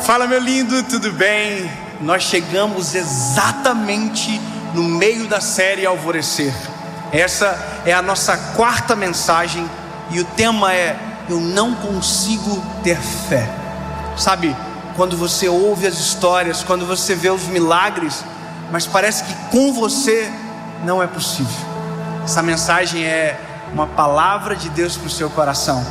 Fala, meu lindo, tudo bem? Nós chegamos exatamente no meio da série Alvorecer. Essa é a nossa quarta mensagem e o tema é: eu não consigo ter fé. Sabe, quando você ouve as histórias, quando você vê os milagres, mas parece que com você não é possível. Essa mensagem é uma palavra de Deus para o seu coração.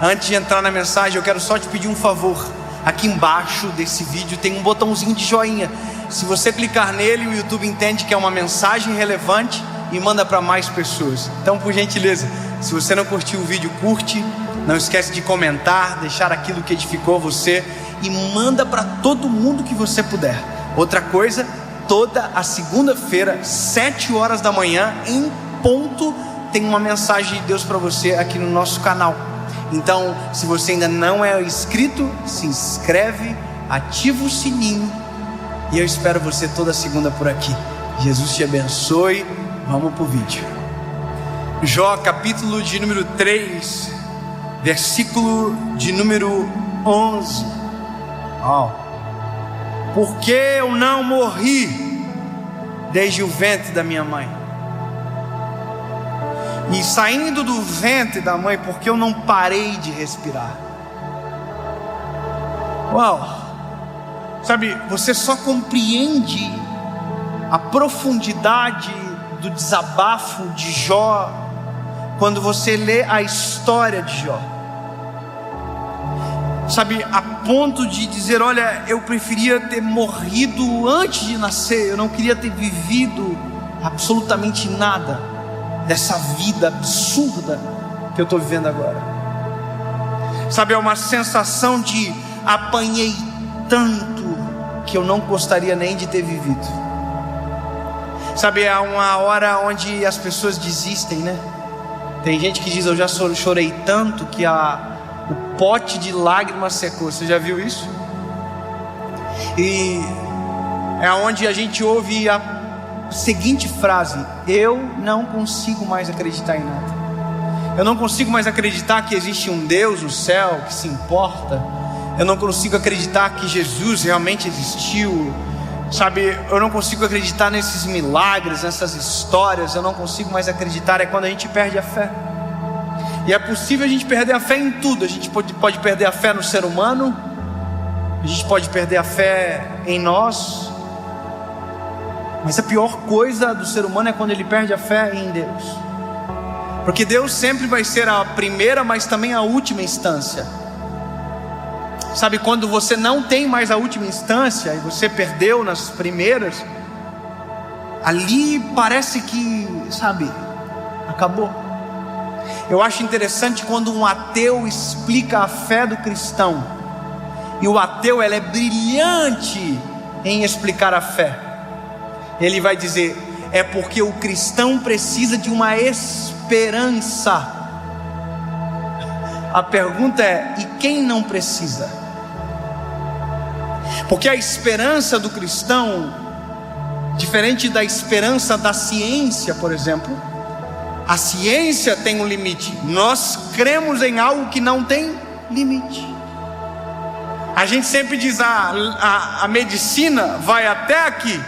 Antes de entrar na mensagem, eu quero só te pedir um favor. Aqui embaixo desse vídeo tem um botãozinho de joinha. Se você clicar nele, o YouTube entende que é uma mensagem relevante e manda para mais pessoas. Então, por gentileza, se você não curtiu o vídeo, curte. Não esquece de comentar, deixar aquilo que edificou você e manda para todo mundo que você puder. Outra coisa, toda a segunda-feira, 7 horas da manhã, em ponto, tem uma mensagem de Deus para você aqui no nosso canal. Então, se você ainda não é inscrito, se inscreve, ativa o sininho e eu espero você toda segunda por aqui. Jesus te abençoe. Vamos para o vídeo. Jó, capítulo de número 3, versículo de número 11. Porque eu não morri desde o ventre da minha mãe, e saindo do ventre da mãe, porque eu não parei de respirar. Sabe, você só compreende a profundidade do desabafo de Jó quando você lê a história de Jó. Sabe, a ponto de dizer: olha, eu preferia ter morrido antes de nascer, eu não queria ter vivido absolutamente nada dessa vida absurda que eu estou vivendo agora. Sabe, é uma sensação de apanhei tanto que eu não gostaria nem de ter vivido. Sabe, é uma hora onde as pessoas desistem, né? Tem gente que diz: eu já chorei tanto que o pote de lágrimas secou. Você já viu isso? E é onde a gente ouve a seguinte frase: eu não consigo mais acreditar em nada. Eu não consigo mais acreditar que existe um Deus no céu que se importa. Eu não consigo acreditar que Jesus realmente existiu. Sabe, eu não consigo acreditar nesses milagres, nessas histórias. Eu não consigo mais acreditar. É quando a gente perde a fé. E é possível a gente perder a fé em tudo. A gente pode perder a fé no ser humano, a gente pode perder a fé em nós. Mas a pior coisa do ser humano é quando ele perde a fé em Deus. Porque Deus sempre vai ser a primeira, mas também a última instância. Sabe, quando você não tem mais a última instância e você perdeu nas primeiras, ali parece que, sabe, acabou. Eu acho interessante quando um ateu explica a fé do cristão. E o ateu, ele é brilhante em explicar a fé. Ele vai dizer: é porque o cristão precisa de uma esperança. A pergunta é: e quem não precisa? Porque a esperança do cristão, diferente da esperança da ciência, por exemplo, a ciência tem um limite. Nós cremos em algo que não tem limite. A gente sempre diz: a medicina vai até aqui,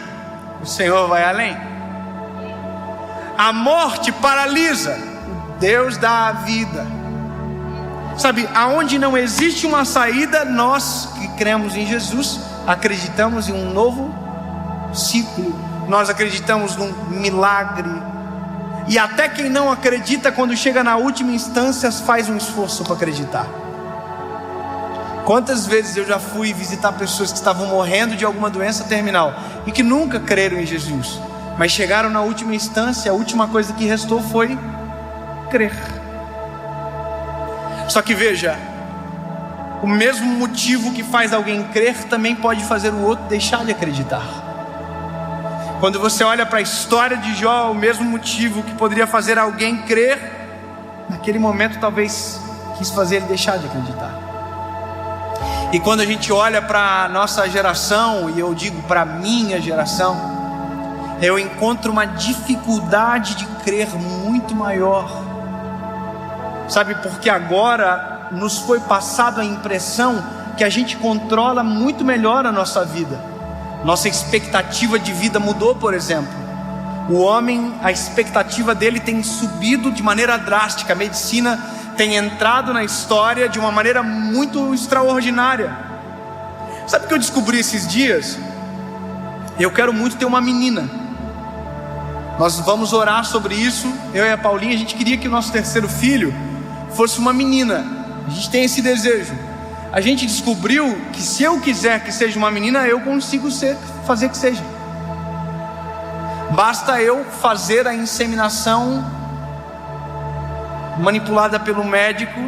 o Senhor vai além. A morte paralisa, o Deus dá a vida. Sabe, aonde não existe uma saída, nós que cremos em Jesus acreditamos em um novo ciclo. Nós acreditamos num milagre. E até quem não acredita, quando chega na última instância, faz um esforço para acreditar. Quantas vezes eu já fui visitar pessoas que estavam morrendo de alguma doença terminal e que nunca creram em Jesus, mas chegaram na última instância, a última coisa que restou foi crer. Só que veja, o mesmo motivo que faz alguém crer também pode fazer o outro deixar de acreditar. Quando você olha para a história de Jó, o mesmo motivo que poderia fazer alguém crer, naquele momento talvez quis fazer ele deixar de acreditar. E quando a gente olha para a nossa geração, e eu digo para a minha geração, eu encontro uma dificuldade de crer muito maior. Sabe, porque agora nos foi passado a impressão que a gente controla muito melhor a nossa vida. Nossa expectativa de vida mudou, por exemplo. O homem, a expectativa dele tem subido de maneira drástica. A medicina tem entrado na história de uma maneira muito extraordinária. Sabe o que eu descobri esses dias? Eu quero muito ter uma menina. Nós vamos orar sobre isso. Eu e a Paulinha, a gente queria que o nosso terceiro filho fosse uma menina. A gente tem esse desejo. A gente descobriu que se eu quiser que seja uma menina, eu consigo fazer que seja. Basta eu fazer a inseminação manipulada pelo médico,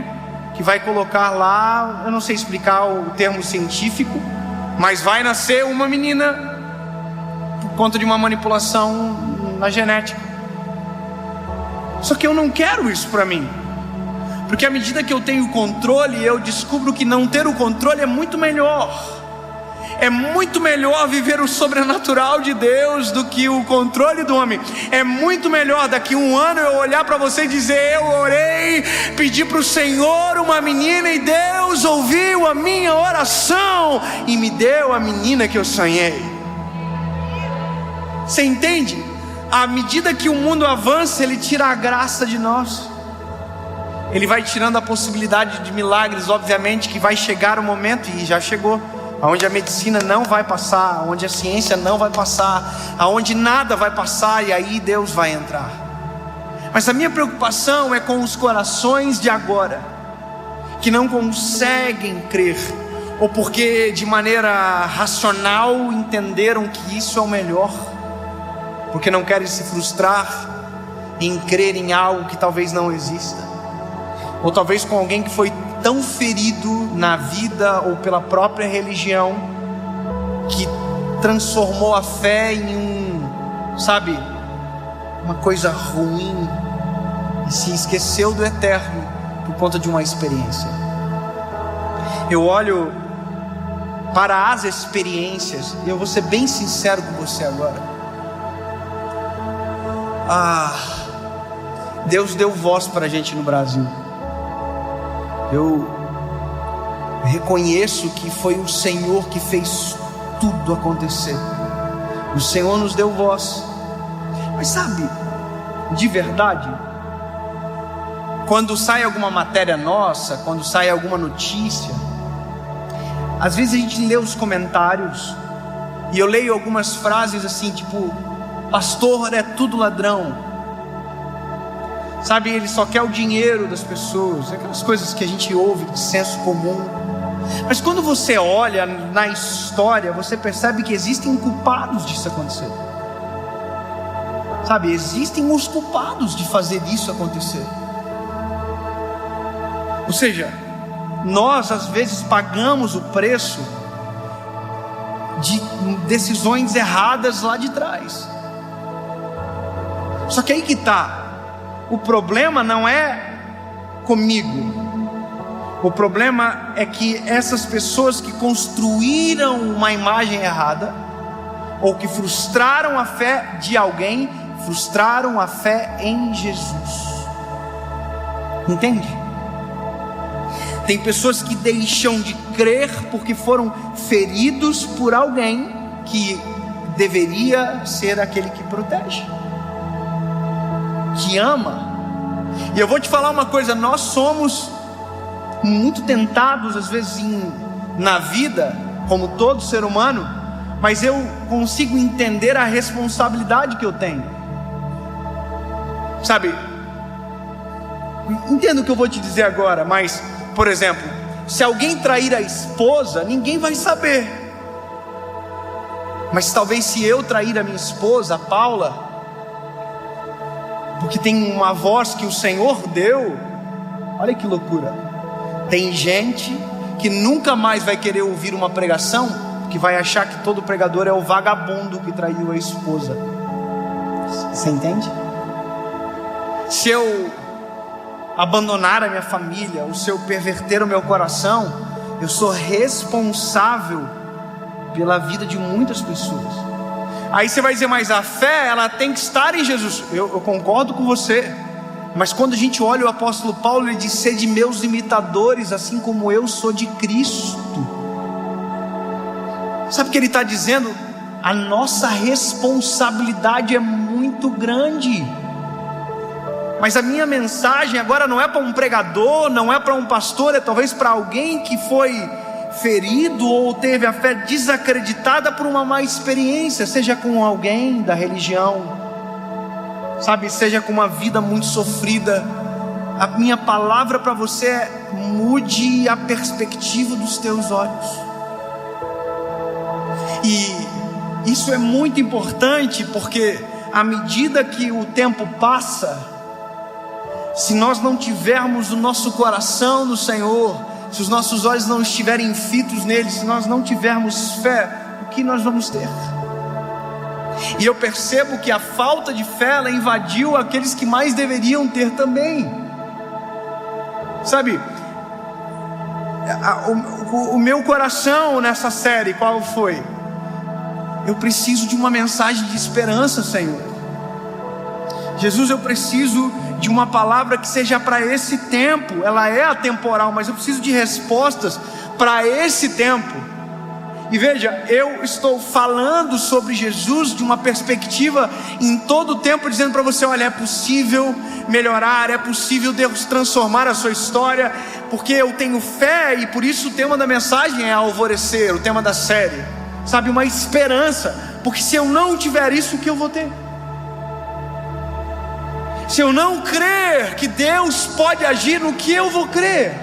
que vai colocar lá, eu não sei explicar o termo científico, mas vai nascer uma menina por conta de uma manipulação na genética. Só que eu não quero isso para mim, porque à medida que eu tenho controle, eu descubro que não ter o controle é muito melhor. É muito melhor viver o sobrenatural de Deus do que o controle do homem. É muito melhor daqui a um ano eu olhar para você e dizer: eu orei, pedi para o Senhor uma menina e Deus ouviu a minha oração e me deu a menina que eu sonhei. Você entende? À medida que o mundo avança, ele tira a graça de nós. Ele vai tirando a possibilidade de milagres, obviamente que vai chegar o momento, e já chegou, onde a medicina não vai passar, onde a ciência não vai passar, aonde nada vai passar, e aí Deus vai entrar. Mas a minha preocupação é com os corações de agora, que não conseguem crer, ou porque de maneira racional entenderam que isso é o melhor, porque não querem se frustrar em crer em algo que talvez não exista, ou talvez com alguém que foi tão ferido na vida ou pela própria religião, que transformou a fé em uma coisa ruim, e se esqueceu do eterno por conta de uma experiência. Eu olho para as experiências, e eu vou ser bem sincero com você agora. Deus deu voz para a gente no Brasil. Eu reconheço que foi o Senhor que fez tudo acontecer. O Senhor nos deu voz. Mas sabe, de verdade, quando sai alguma matéria nossa, quando sai alguma notícia, às vezes a gente lê os comentários, e eu leio algumas frases assim, tipo: pastor é tudo ladrão. Sabe, ele só quer o dinheiro das pessoas, aquelas coisas que a gente ouve de senso comum. Mas quando você olha na história, você percebe que existem culpados disso acontecer. Sabe, existem os culpados de fazer isso acontecer. Ou seja, nós às vezes pagamos o preço de decisões erradas lá de trás. Só que aí que está. O problema não é comigo. O problema é que essas pessoas que construíram uma imagem errada, ou que frustraram a fé de alguém, frustraram a fé em Jesus. Entende? Tem pessoas que deixam de crer porque foram feridos por alguém que deveria ser aquele que protege, que ama. E eu vou te falar uma coisa: nós somos muito tentados às vezes na vida, como todo ser humano, mas eu consigo entender a responsabilidade que eu tenho. Sabe, entendo o que eu vou te dizer agora, mas, por exemplo, se alguém trair a esposa, ninguém vai saber. Mas talvez se eu trair a minha esposa, a Paula, porque tem uma voz que o Senhor deu, olha que loucura. Tem gente que nunca mais vai querer ouvir uma pregação, que vai achar que todo pregador é o vagabundo que traiu a esposa. Você entende? Se eu abandonar a minha família, ou se eu perverter o meu coração, eu sou responsável pela vida de muitas pessoas. Aí você vai dizer: mas a fé, ela tem que estar em Jesus. Eu concordo com você. Mas quando a gente olha o apóstolo Paulo, ele diz: sede meus imitadores, assim como eu sou de Cristo. Sabe o que ele está dizendo? A nossa responsabilidade é muito grande. Mas a minha mensagem agora não é para um pregador, não é para um pastor, é talvez para alguém que foi ferido ou teve a fé desacreditada por uma má experiência, seja com alguém da religião, sabe, seja com uma vida muito sofrida. A minha palavra para você é: mude a perspectiva dos teus olhos. E isso é muito importante, porque à medida que o tempo passa, se nós não tivermos o nosso coração no Senhor, se os nossos olhos não estiverem fitos nele, se nós não tivermos fé, o que nós vamos ter? E eu percebo que a falta de fé, ela invadiu aqueles que mais deveriam ter também. Sabe, o meu coração nessa série, qual foi? Eu preciso de uma mensagem de esperança, Senhor. Jesus, eu preciso de uma palavra que seja para esse tempo. Ela é atemporal, mas eu preciso de respostas para esse tempo. E veja, eu estou falando sobre Jesus de uma perspectiva em todo o tempo, dizendo para você: olha, é possível melhorar, é possível Deus transformar a sua história, porque eu tenho fé. E por isso o tema da mensagem é alvorecer, o tema da série, sabe, uma esperança. Porque se eu não tiver isso, o que eu vou ter? Se eu não crer que Deus pode agir, no que eu vou crer?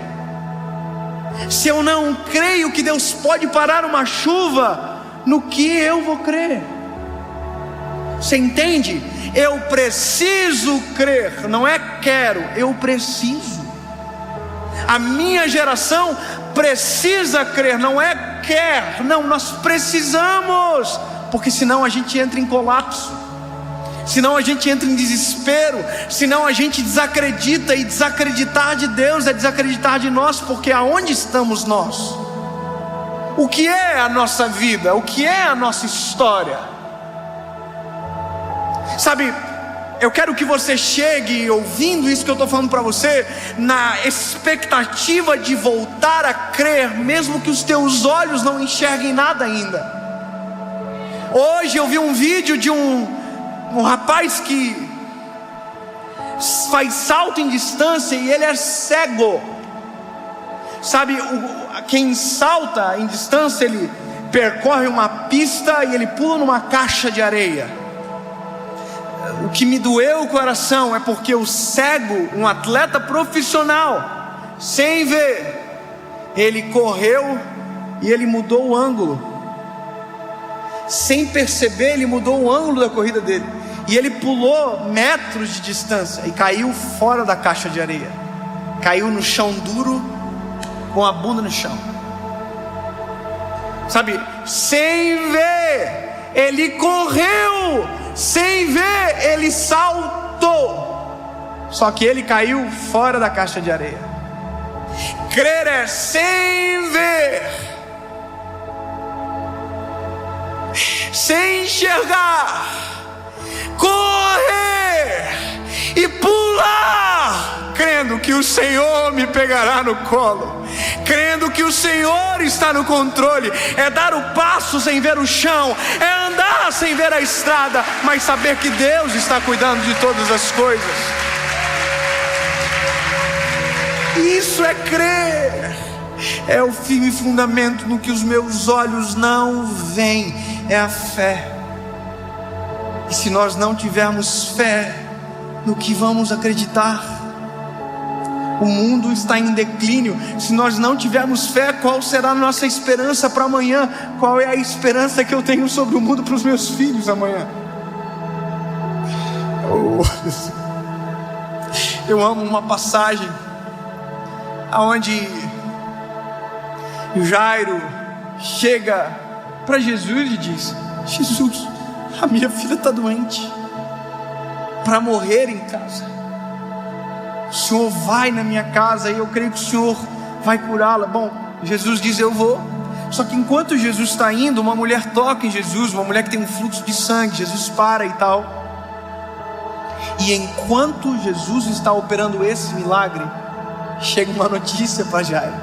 Se eu não creio que Deus pode parar uma chuva, no que eu vou crer? Você entende? Eu preciso crer, não é quero, eu preciso. A minha geração precisa crer, não é quer, não, nós precisamos, porque senão a gente entra em colapso, senão a gente entra em desespero, senão a gente desacredita, e desacreditar de Deus é desacreditar de nós, porque aonde estamos nós? O que é a nossa vida? O que é a nossa história? Sabe, eu quero que você chegue ouvindo isso que eu estou falando para você, na expectativa de voltar a crer, mesmo que os teus olhos não enxerguem nada ainda. Hoje eu vi um vídeo de um rapaz que faz salto em distância e ele é cego. Sabe, quem salta em distância, ele percorre uma pista e ele pula numa caixa de areia. O que me doeu o coração é porque o cego, um atleta profissional, sem ver, ele correu e ele mudou o ângulo. Sem perceber, ele mudou o ângulo da corrida dele. E ele pulou metros de distância e caiu fora da caixa de areia. Caiu no chão duro, com a bunda no chão. Sabe, sem ver, ele correu. Sem ver, ele saltou. Só que ele caiu fora da caixa de areia. Crer é sem ver, sem enxergar, correr e pular, crendo que o Senhor me pegará no colo, crendo que o Senhor está no controle. É dar o passo sem ver o chão, é andar sem ver a estrada, mas saber que Deus está cuidando de todas as coisas. Isso é crer, é o firme fundamento no que os meus olhos não veem, é a fé. E se nós não tivermos fé, no que vamos acreditar? O mundo está em declínio. Se nós não tivermos fé, qual será a nossa esperança para amanhã? Qual é a esperança que eu tenho sobre o mundo para os meus filhos amanhã? Eu amo uma passagem onde Jairo chega para Jesus e diz: Jesus, a minha filha está doente, para morrer em casa. O Senhor vai na minha casa e eu creio que o Senhor vai curá-la. Bom, Jesus diz: eu vou. Só que enquanto Jesus está indo, uma mulher toca em Jesus, uma mulher que tem um fluxo de sangue. Jesus para e tal. E enquanto Jesus está operando esse milagre, chega uma notícia para Jairo: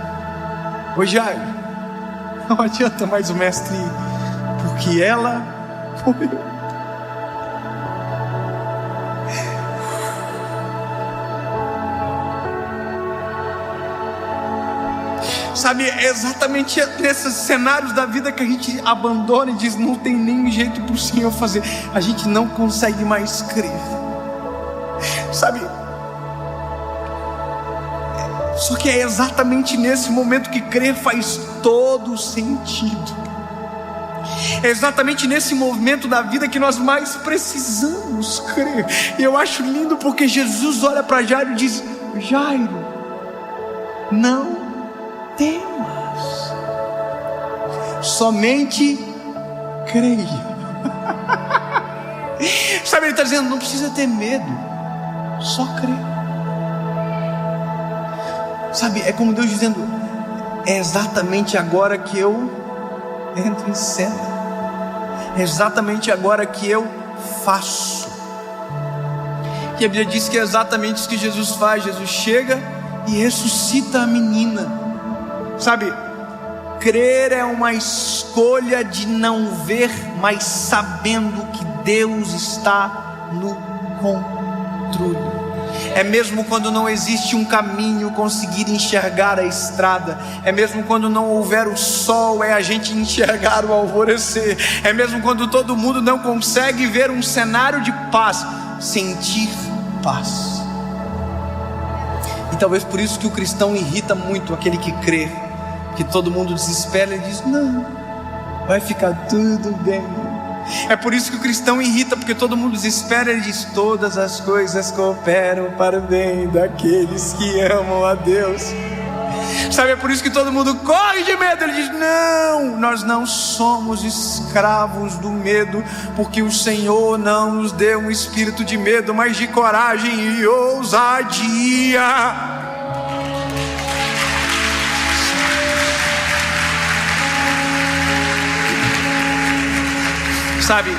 ô Jairo, não adianta mais o mestre ir. porque ela morreu. Sabe, é exatamente nesses cenários da vida que a gente abandona e diz: não tem nem jeito para o Senhor fazer. A gente não consegue mais crer. Sabe, só que é exatamente nesse momento que crer faz todo sentido. É exatamente nesse momento da vida que nós mais precisamos crer. E eu acho lindo porque Jesus olha para Jairo e diz: Jairo, não temas, somente creia. Sabe, ele está dizendo: não precisa ter medo, só crer. Sabe, é como Deus dizendo: é exatamente agora que eu entro em cena, é exatamente agora que eu faço. E a Bíblia diz que é exatamente isso que Jesus faz. Jesus chega e ressuscita a menina. Sabe, crer é uma escolha de não ver, mas sabendo que Deus está no controle. É mesmo quando não existe um caminho, conseguir enxergar a estrada. É mesmo quando não houver o sol, é a gente enxergar o alvorecer. É mesmo quando todo mundo não consegue ver um cenário de paz, sentir paz. E talvez por isso que o cristão irrita muito aquele que crê, que todo mundo desespera e diz: não, vai ficar tudo bem. É por isso que o cristão irrita, porque todo mundo desespera e diz: todas as coisas cooperam para o bem daqueles que amam a Deus. Sabe, é por isso que todo mundo corre de medo. Ele diz: não, nós não somos escravos do medo, porque o Senhor não nos deu um espírito de medo, mas de coragem e ousadia. Sabe,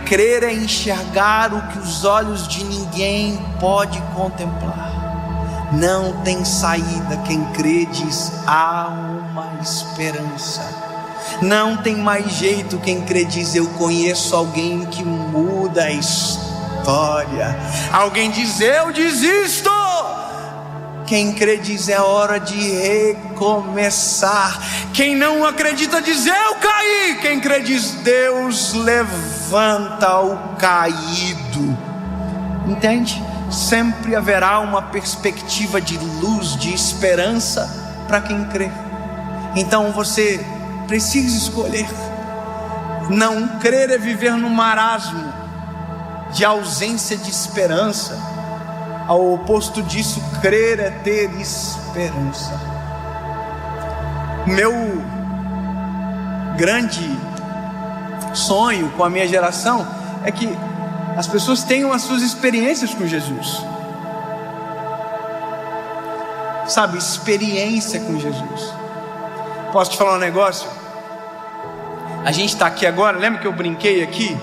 crer é enxergar o que os olhos de ninguém pode contemplar. Não tem saída. Quem crê diz: há uma esperança. Não tem mais jeito. Quem crê diz: eu conheço alguém que muda a história. Alguém diz: eu desisto. Quem crê diz: é hora de recomeçar. Quem não acredita diz: eu caí. Quem crê diz: Deus levanta o caído. Entende? Sempre haverá uma perspectiva de luz, de esperança para quem crê. Então você precisa escolher. Não crer é viver no marasmo de ausência de esperança. Ao oposto disso, crer é ter esperança. Meu grande sonho com a minha geração é que as pessoas tenham as suas experiências com Jesus. Sabe, experiência com Jesus. Posso te falar um negócio? A gente está aqui agora, lembra que eu brinquei aqui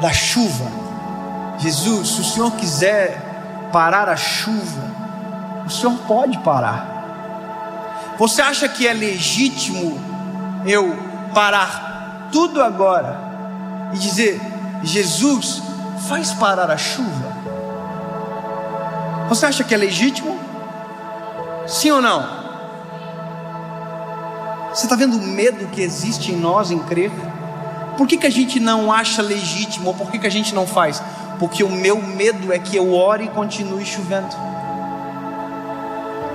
da chuva? Jesus, se o Senhor quiser parar a chuva, o Senhor pode parar. Você acha que é legítimo eu parar tudo agora e dizer: Jesus, faz parar a chuva? Você acha que é legítimo? Sim ou não? Você está vendo o medo que existe em nós em crer? Por que a gente não acha legítimo? Ou por que a gente não faz? Porque o meu medo é que eu ore e continue chovendo.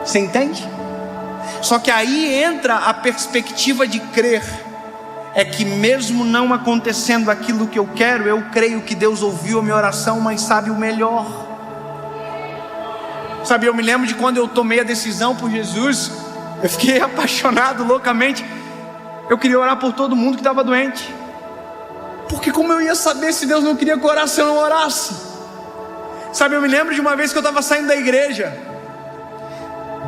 Você entende? Só que aí entra a perspectiva de crer. É que mesmo não acontecendo aquilo que eu quero, eu creio que Deus ouviu a minha oração, mas sabe o melhor. Sabe, eu me lembro de quando eu tomei a decisão por Jesus. Eu fiquei apaixonado loucamente. Eu queria orar por todo mundo que estava doente. Porque como eu ia saber se Deus não queria que eu orasse se eu não orasse? Sabe, eu me lembro de uma vez que eu estava saindo da igreja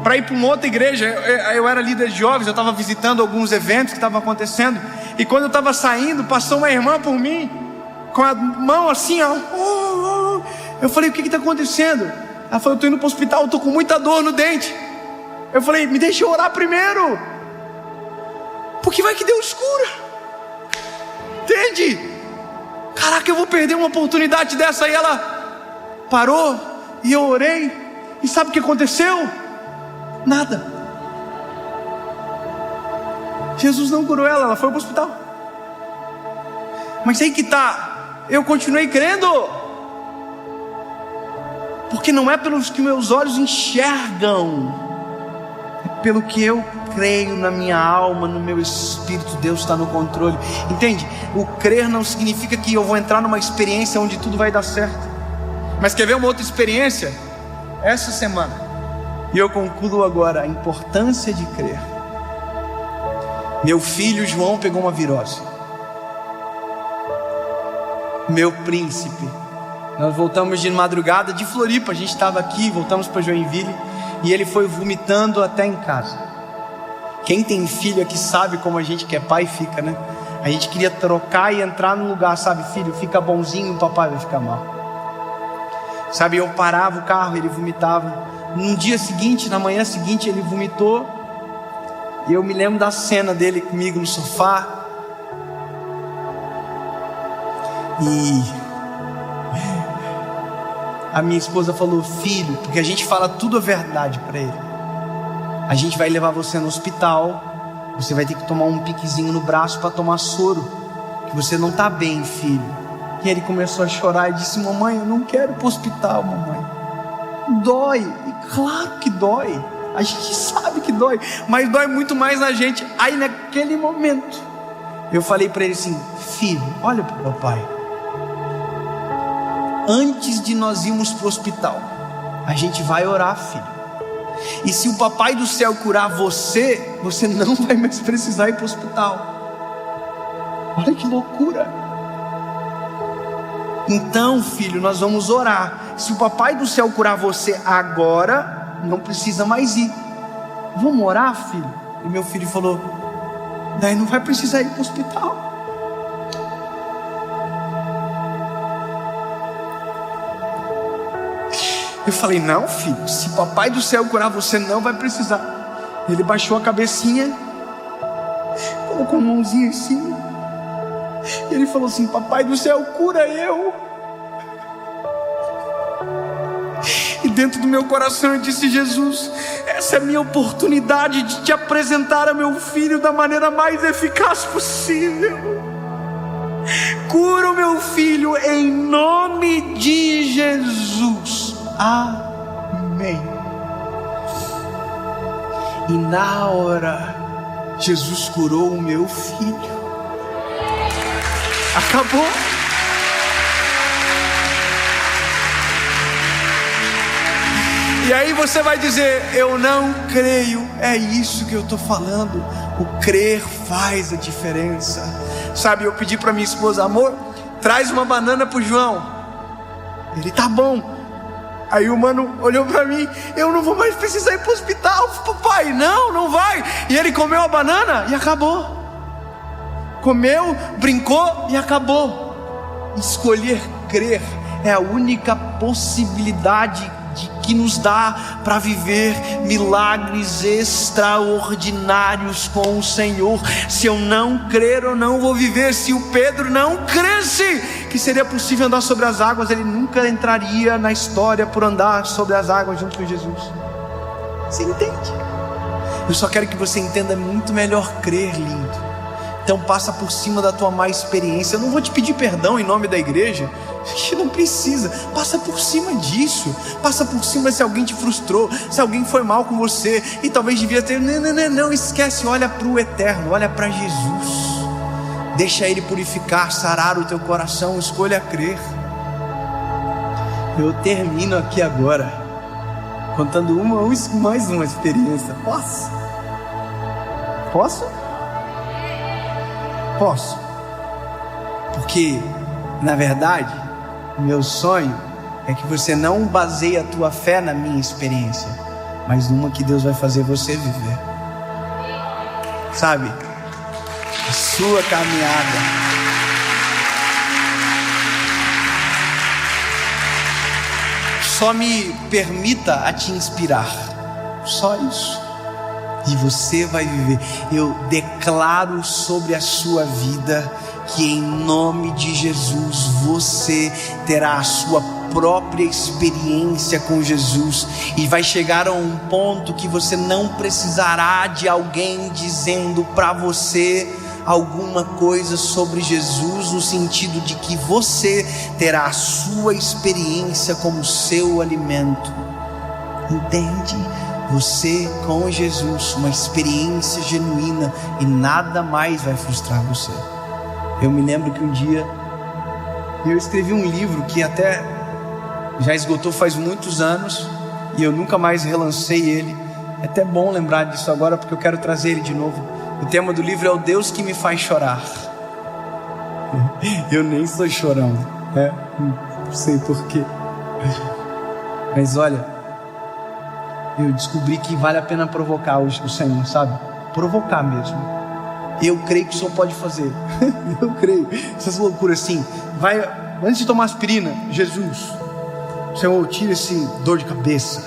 para ir para uma outra igreja. Eu era líder de jovens, eu estava visitando alguns eventos que estavam acontecendo. E quando eu estava saindo, passou uma irmã por mim, com a mão assim, ó. Eu falei: o que está acontecendo? Ela falou: eu estou indo para o hospital, estou com muita dor no dente. Eu falei: me deixa eu orar primeiro. Porque vai que Deus cura. Entende? Caraca, eu vou perder uma oportunidade dessa. Aí ela parou e eu orei. E sabe o que aconteceu? Nada. Jesus não curou ela, ela foi para o hospital. Mas aí que tá, eu continuei crendo. Porque não é pelos que meus olhos enxergam, é pelo que eu creio na minha alma, no meu espírito. Deus está no controle. Entende? O crer não significa que eu vou entrar numa experiência onde tudo vai dar certo. Mas quer ver uma outra experiência? Essa semana, e eu concluo agora a importância de crer. Meu filho João pegou uma virose. Meu príncipe. Nós voltamos de madrugada de Floripa, a gente estava aqui, voltamos para Joinville, e ele foi vomitando até em casa. Quem tem filho aqui sabe como a gente que é pai fica, né? A gente queria trocar e entrar no lugar, sabe? Filho, fica bonzinho, o papai vai ficar mal. Sabe, eu parava o carro, ele vomitava. No dia seguinte, na manhã seguinte, ele vomitou. E eu me lembro da cena dele comigo no sofá. E a minha esposa falou: filho, porque a gente fala tudo a verdade para ele. A gente vai levar você no hospital. Você vai ter que tomar um piquezinho no braço para tomar soro, que você não está bem, filho. E ele começou a chorar e disse: mamãe, eu não quero ir para o hospital, mamãe. Dói. E claro que dói. A gente sabe que dói, mas dói muito mais na gente. Aí naquele momento eu falei para ele assim: filho, olha para o papai. Antes de nós irmos para o hospital, a gente vai orar, filho. E se o papai do céu curar você, você não vai mais precisar ir para o hospital. Olha que loucura. Então, filho, nós vamos orar. Se o papai do céu curar você agora, não precisa mais ir. Vamos orar, filho? E meu filho falou: daí não vai precisar ir para o hospital. Eu falei: não, filho, se papai do céu curar você, não vai precisar. Ele baixou a cabecinha, colocou a mãozinha assim, e ele falou assim: papai do céu, cura eu. E dentro do meu coração eu disse: Jesus, essa é a minha oportunidade de te apresentar a meu filho da maneira mais eficaz possível. Cura o meu filho em nome de Jesus. Amém. E na hora, Jesus curou o meu filho. Acabou. E aí você vai dizer: eu não creio. É isso que eu estou falando. O crer faz a diferença. Sabe, eu pedi para minha esposa: amor, traz uma banana para o João. Ele: tá bom. Aí o mano olhou para mim: eu não vou mais precisar ir para o hospital, papai. Não vai. E ele comeu a banana e acabou. Comeu, brincou e acabou. Escolher crer é a única possibilidade que nos dá para viver milagres extraordinários com o Senhor. Se eu não crer, eu não vou viver. Se o Pedro não cresce que seria possível andar sobre as águas, ele nunca entraria na história por andar sobre as águas junto com Jesus. Você entende? Eu só quero que você entenda muito melhor crer, lindo. Então passa por cima da tua má experiência. Eu não vou te pedir perdão em nome da igreja, que não precisa. Passa por cima disso. Passa por cima se alguém te frustrou, se alguém foi mal com você e talvez devia ter. Não, esquece. Olha para o eterno, olha para Jesus. Deixa Ele purificar, sarar o teu coração. Escolha crer. Eu termino aqui agora contando mais uma experiência. Posso? Posso. Porque, na verdade, o meu sonho é que você não baseie a tua fé na minha experiência, mas numa que Deus vai fazer você viver. Sabe? A sua caminhada. Só me permita a te inspirar. Só isso. e você vai viver. Eu declaro sobre a sua vida que em nome de Jesus você terá a sua própria experiência com Jesus e vai chegar a um ponto que você não precisará de alguém dizendo para você alguma coisa sobre Jesus, no sentido de que você terá a sua experiência como seu alimento. Entende? Você com Jesus, uma experiência genuína, e nada mais vai frustrar você. Eu me lembro que um dia eu escrevi um livro que até já esgotou faz muitos anos e eu nunca mais relancei ele. É até bom lembrar disso agora, porque eu quero trazer ele de novo. O tema do livro é o Deus que me faz chorar. Eu nem sou chorão, né? Não sei porquê, mas olha, eu descobri que vale a pena provocar o Senhor, sabe? Provocar mesmo. Eu creio que o Senhor pode fazer. Eu creio. Essas loucuras assim. Vai, antes de tomar aspirina, Jesus, Senhor, tira esse dor de cabeça.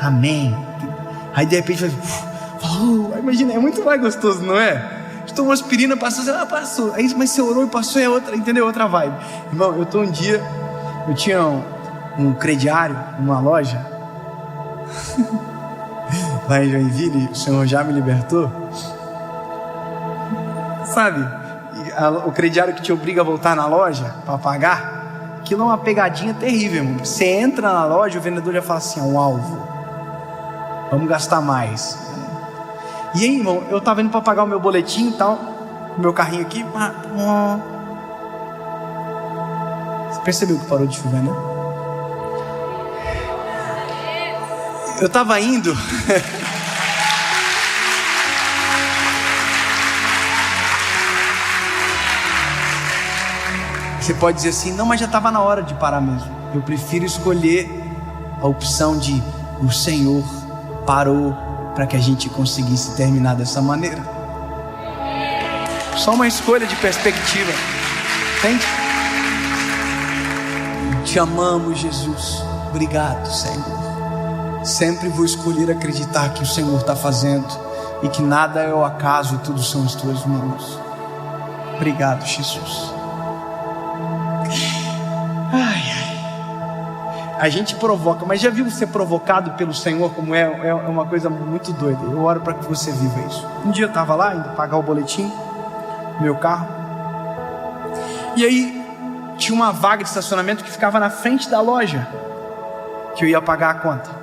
Amém. Aí de repente vai, imagina, é muito mais gostoso, não é? Você tomou aspirina, passou, passou. Aí, mas você orou e passou, é outra, entendeu? Outra vibe. Irmão, eu tinha um crediário numa loja lá em Joinville, o Senhor já me libertou. Sabe, o crediário que te obriga a voltar na loja para pagar, aquilo é uma pegadinha terrível, irmão. Você entra na loja, o vendedor já fala assim: é um alvo, vamos gastar mais. E aí, irmão, eu tava indo para pagar o meu boletim e tal, o meu carrinho aqui. Você percebeu que parou de chover, né? Eu tava indo. Você pode dizer assim: não, mas já estava na hora de parar mesmo. Eu prefiro escolher a opção de o Senhor parou para que a gente conseguisse terminar dessa maneira. Só uma escolha de perspectiva, entende? Te amamos, Jesus. Obrigado, Senhor. Sempre vou escolher acreditar que o Senhor está fazendo e que nada é o acaso e tudo são as tuas mãos. Obrigado, Jesus. A gente provoca, mas já viu ser provocado pelo Senhor como é uma coisa muito doida. Eu oro para que você viva isso. Um dia eu estava lá indo pagar o boletim no meu carro, e aí tinha uma vaga de estacionamento que ficava na frente da loja que eu ia pagar a conta.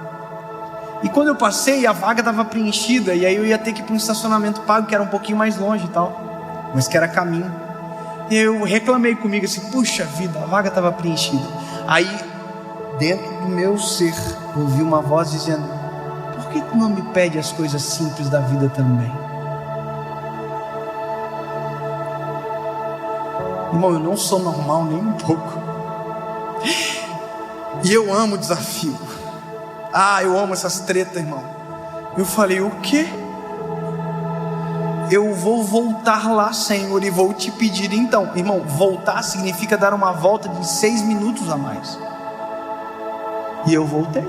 E quando eu passei, a vaga estava preenchida, e aí eu ia ter que ir para um estacionamento pago que era um pouquinho mais longe e tal, mas que era caminho. E eu reclamei comigo assim: puxa vida, a vaga estava preenchida. Aí dentro do meu ser, ouvi uma voz dizendo: por que tu não me pede as coisas simples da vida também? Irmão, eu não sou normal nem um pouco. E eu amo o desafio. Eu amo essas tretas, irmão. Eu falei: o quê? Eu vou voltar lá, Senhor, e vou te pedir então. Irmão, voltar significa dar uma volta de 6 minutos a mais. E eu voltei.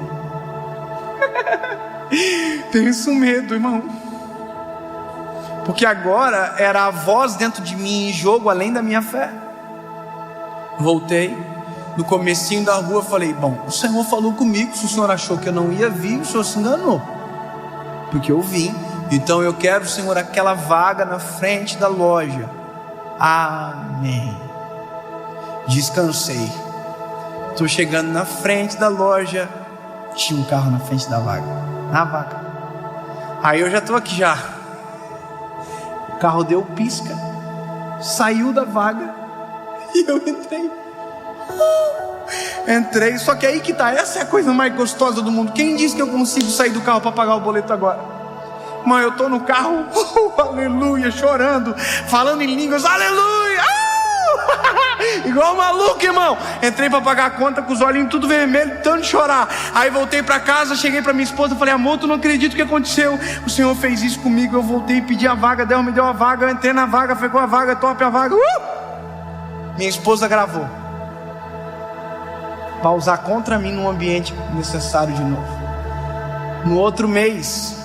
Tenho isso medo, irmão, porque agora era a voz dentro de mim em jogo, além da minha fé. Voltei. No comecinho da rua falei: bom, o Senhor falou comigo. Se o Senhor achou que eu não ia vir, o Senhor se enganou, porque eu vim. Então eu quero, Senhor, aquela vaga na frente da loja. Amém. Descansei. Estou chegando na frente da loja, tinha um carro na frente da vaga, na vaga. Aí eu já estou aqui já. O carro deu pisca, saiu da vaga e eu entrei. Entrei, só que aí que tá, essa é a coisa mais gostosa do mundo. Quem disse que eu consigo sair do carro para pagar o boleto agora? Mãe, eu tô no carro, aleluia, chorando, falando em línguas, aleluia, igual maluco, irmão. Entrei para pagar a conta com os olhinhos tudo vermelho, tanto de chorar. Aí voltei para casa, cheguei para minha esposa, falei: amor, tu não acredita o que aconteceu? O Senhor fez isso comigo. Eu voltei e pedi a vaga, Deus me deu a vaga, eu entrei na vaga, foi com a vaga, top a vaga. Minha esposa gravou para usar contra mim num ambiente necessário de novo. No outro mês,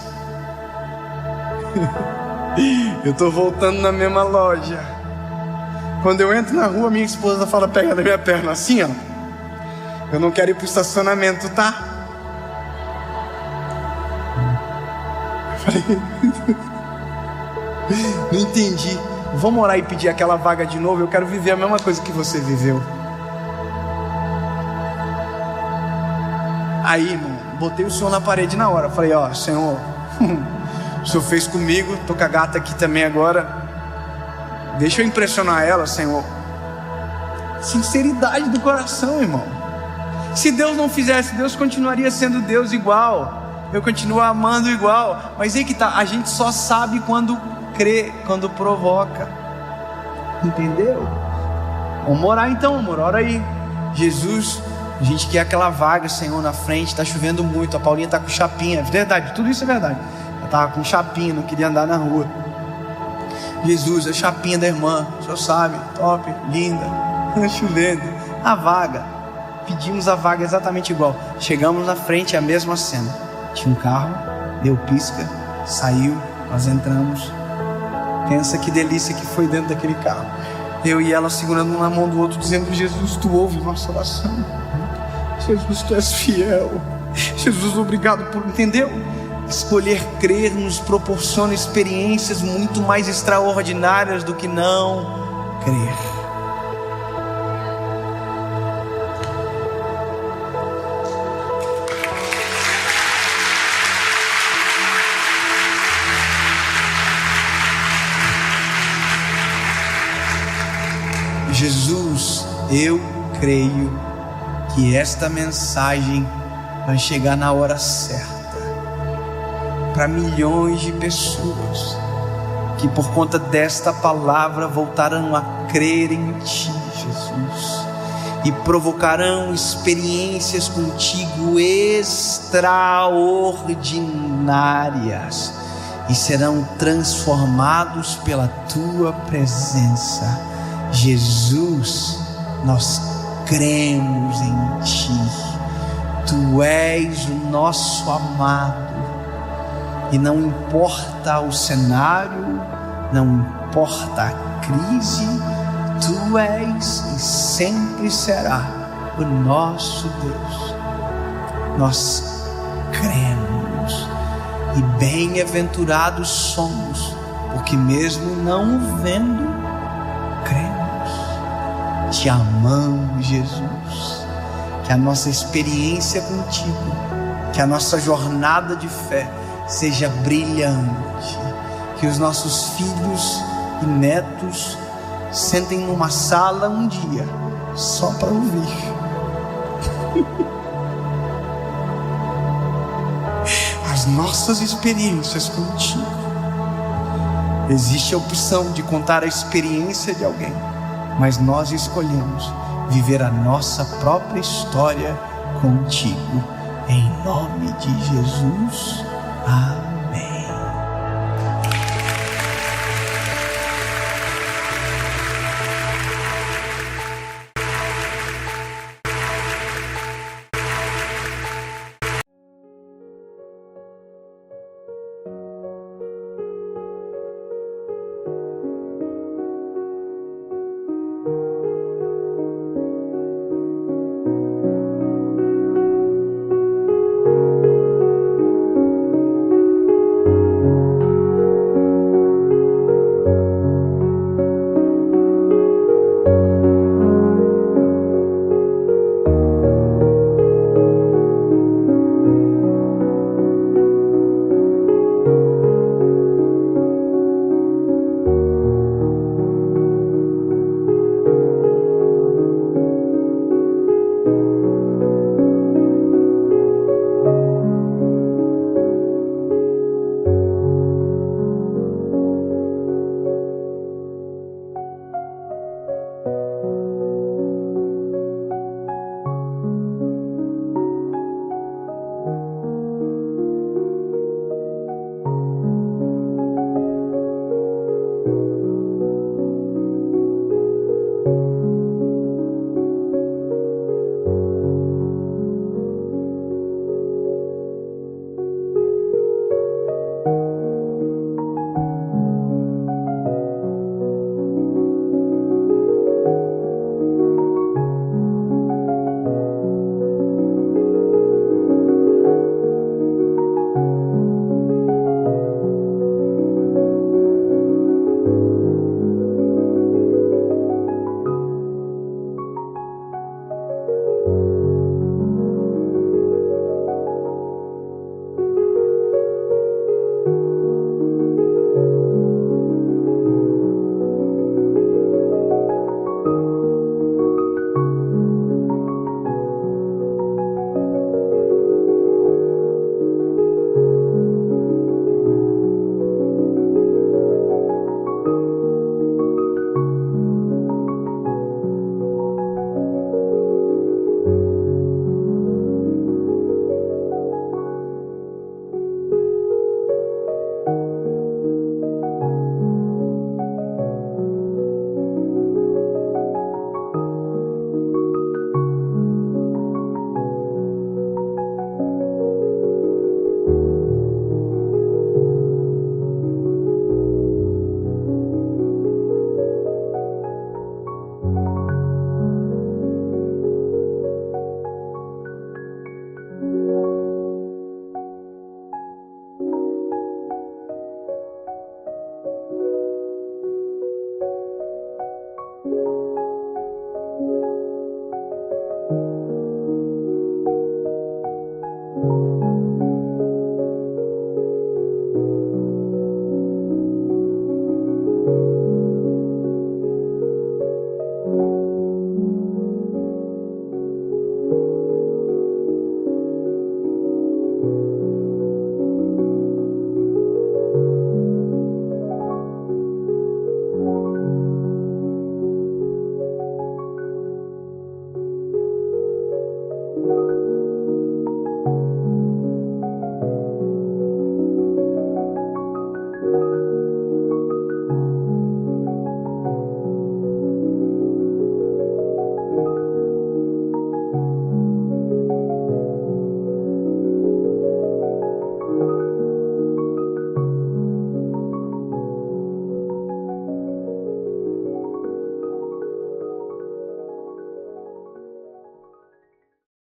Eu tô voltando na mesma loja. Quando eu entro na rua, minha esposa fala, pega na minha perna assim, ó. Eu não quero ir pro estacionamento, tá? Eu falei, não entendi. Vamos orar e pedir aquela vaga de novo. Eu quero viver a mesma coisa que você viveu. Aí, irmão, botei o Senhor na parede na hora. Falei, ó, Senhor, o Senhor fez comigo, tô com a gata aqui também agora. Deixa eu impressionar ela, Senhor. Sinceridade do coração, irmão. Se Deus não fizesse, Deus continuaria sendo Deus igual. Eu continuo amando igual. Mas aí que tá, a gente só sabe quando crê, quando provoca. Entendeu? Vamos orar então, amor, ora aí. Jesus, a gente quer aquela vaga, Senhor, na frente. Tá chovendo muito, a Paulinha tá com chapinha. Verdade, tudo isso é verdade. Ela tava com chapinha, não queria andar na rua. Jesus, a chapinha da irmã, o Senhor sabe, top, linda, chovendo. A vaga, pedimos a vaga exatamente igual. Chegamos na frente, a mesma cena. Tinha um carro, deu pisca, saiu, nós entramos. Pensa que delícia que foi dentro daquele carro. Eu e ela segurando um na mão do outro, dizendo, Jesus, tu ouve nossa oração. Jesus, tu és fiel. Jesus, obrigado por, entendeu? Escolher crer nos proporciona experiências muito mais extraordinárias do que não crer. Jesus, eu creio que esta mensagem vai chegar na hora certa para milhões de pessoas que por conta desta palavra voltarão a crer em Ti, Jesus, e provocarão experiências contigo extraordinárias e serão transformados pela Tua presença. Jesus, nós cremos em Ti. Tu és o nosso amado. E não importa o cenário, não importa a crise, Tu és e sempre será o nosso Deus. Nós cremos e bem-aventurados somos, porque mesmo não o vendo, cremos. Te amamos, Jesus. Que a nossa experiência contigo, que a nossa jornada de fé seja brilhante, que os nossos filhos e netos sentem numa sala um dia só para ouvir as nossas experiências contigo. Existe a opção de contar a experiência de alguém, mas nós escolhemos viver a nossa própria história contigo, em nome de Jesus. Amém.